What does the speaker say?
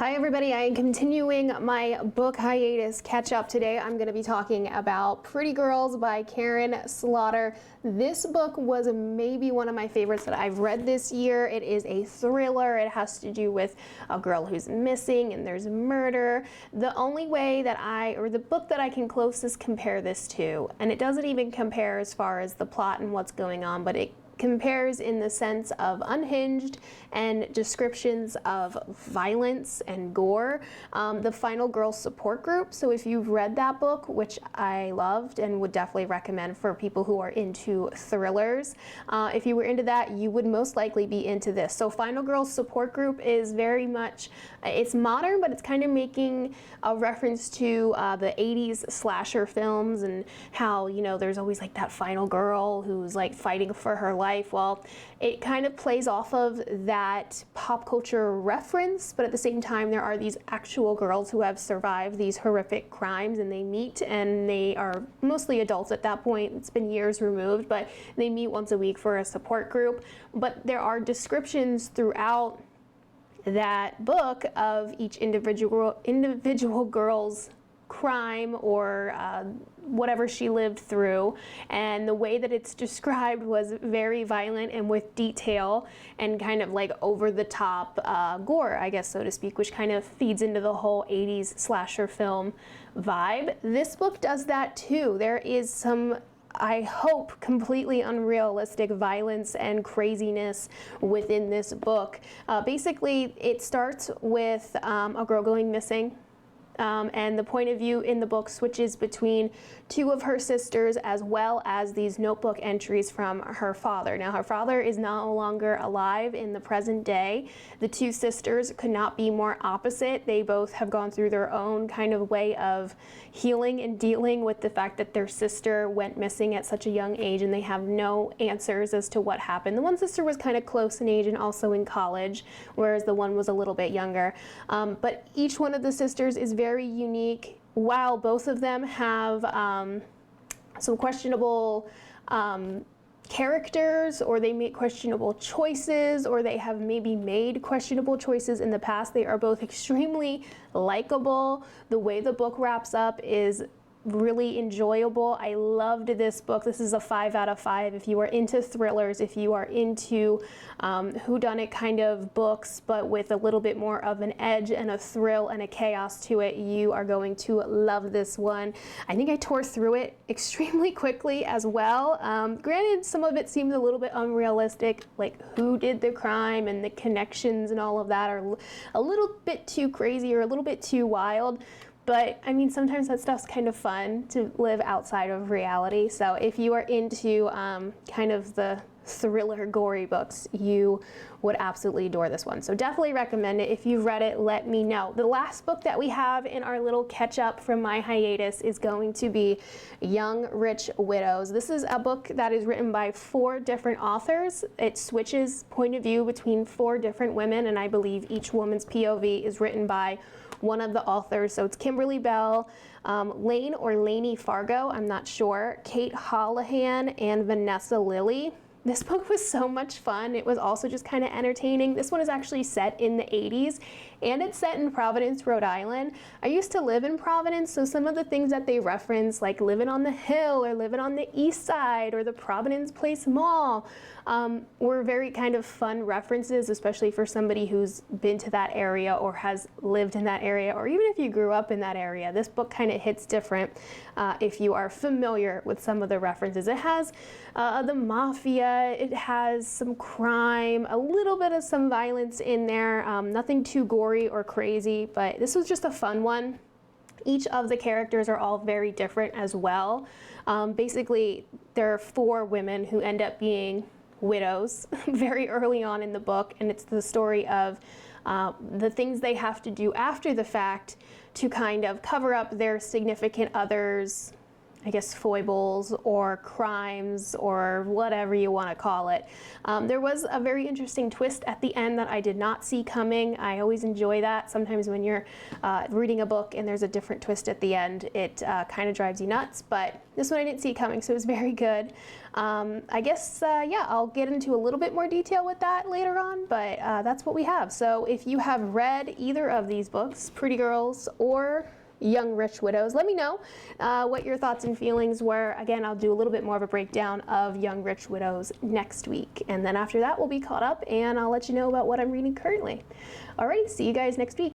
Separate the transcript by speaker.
Speaker 1: Hi everybody, I am continuing my book hiatus catch up. Today I'm going to be talking about Pretty Girls by Karin Slaughter. This book was maybe one of my favorites that I've read this year. It is a thriller. It has to do with a girl who's missing and there's murder. The only way that the book that I can closest compare this to, and it doesn't even compare as far as the plot and what's going on, but it compares in the sense of unhinged and descriptions of violence and gore. The Final Girl Support Group. So if you've read that book, which I loved and would definitely recommend for people who are into thrillers, if you were into that, you would most likely be into this. So Final Girl Support Group is very much, it's modern, but it's kind of making a reference to the 80s slasher films and how, you know, there's always like that final girl who's like fighting for her life. Well, it kind of plays off of that pop culture reference, but at the same time there are these actual girls who have survived these horrific crimes, and they meet, and they are mostly adults at that point. It's been years removed, but they meet once a week for a support group. But there are descriptions throughout that book of each individual girl's crime or whatever she lived through, and the way that it's described was very violent and with detail and kind of like over the top gore, I guess, so to speak, which kind of feeds into the whole 80s slasher film vibe. This book does that too. There is some, I hope, completely unrealistic violence and craziness within this book. Basically, it starts with a girl going missing. And the point of view in the book switches between two of her sisters as well as these notebook entries from her father. Now, her father is no longer alive in the present day. The two sisters could not be more opposite. They both have gone through their own kind of way of healing and dealing with the fact that their sister went missing at such a young age, and they have no answers as to what happened. The one sister was kind of close in age and also in college, whereas the one was a little bit younger. But each one of the sisters is very unique. While both of them have some questionable characters, or they make questionable choices, or they have maybe made questionable choices in the past, they are both extremely likable. The way the book wraps up is really enjoyable. I loved this book. This is a 5 out of 5. If you are into thrillers, if you are into whodunit kind of books, but with a little bit more of an edge and a thrill and a chaos to it, you are going to love this one. I think I tore through it extremely quickly as well. Granted, some of it seemed a little bit unrealistic, like who did the crime and the connections and all of that are a little bit too crazy or a little bit too wild. But I mean, sometimes that stuff's kind of fun to live outside of reality. So if you are into kind of the thriller, gory books, you would absolutely adore this one. So definitely recommend it. If you've read it, let me know. The last book that we have in our little catch up from my hiatus is going to be Young Rich Widows. This is a book that is written by 4 different authors. It switches point of view between 4 different women, and I believe each woman's POV is written by one of the authors. So it's Kimberly Bell, Lane or Laney Fargo, I'm not sure, Kate Holohan, and Vanessa Lilly. This book was so much fun. It was also just kind of entertaining. This one is actually set in the 80s, and it's set in Providence, Rhode Island. I used to live in Providence, so some of the things that they reference, like living on the hill or living on the east side or the Providence Place Mall, were very kind of fun references, especially for somebody who's been to that area or has lived in that area, or even if you grew up in that area. This book kind of hits different if you are familiar with some of the references. It has the mafia, it has some crime, a little bit of some violence in there, nothing too gory or crazy, but this was just a fun one. Each of the characters are all very different as well. Basically, there are 4 women who end up being widows very early on in the book, and it's the story of the things they have to do after the fact to kind of cover up their significant others' I guess, foibles or crimes or whatever you want to call it. There was a very interesting twist at the end that I did not see coming. I always enjoy that. Sometimes when you're reading a book and there's a different twist at the end, it kind of drives you nuts, but this one I didn't see coming, so it was very good. I guess, yeah, I'll get into a little bit more detail with that later on, but that's what we have. So if you have read either of these books, Pretty Girls or Young Rich Widows, let me know what your thoughts and feelings were. Again, I'll do a little bit more of a breakdown of Young Rich Widows next week, and then after that we'll be caught up and I'll let you know about what I'm reading currently. Alrighty, see you guys next week.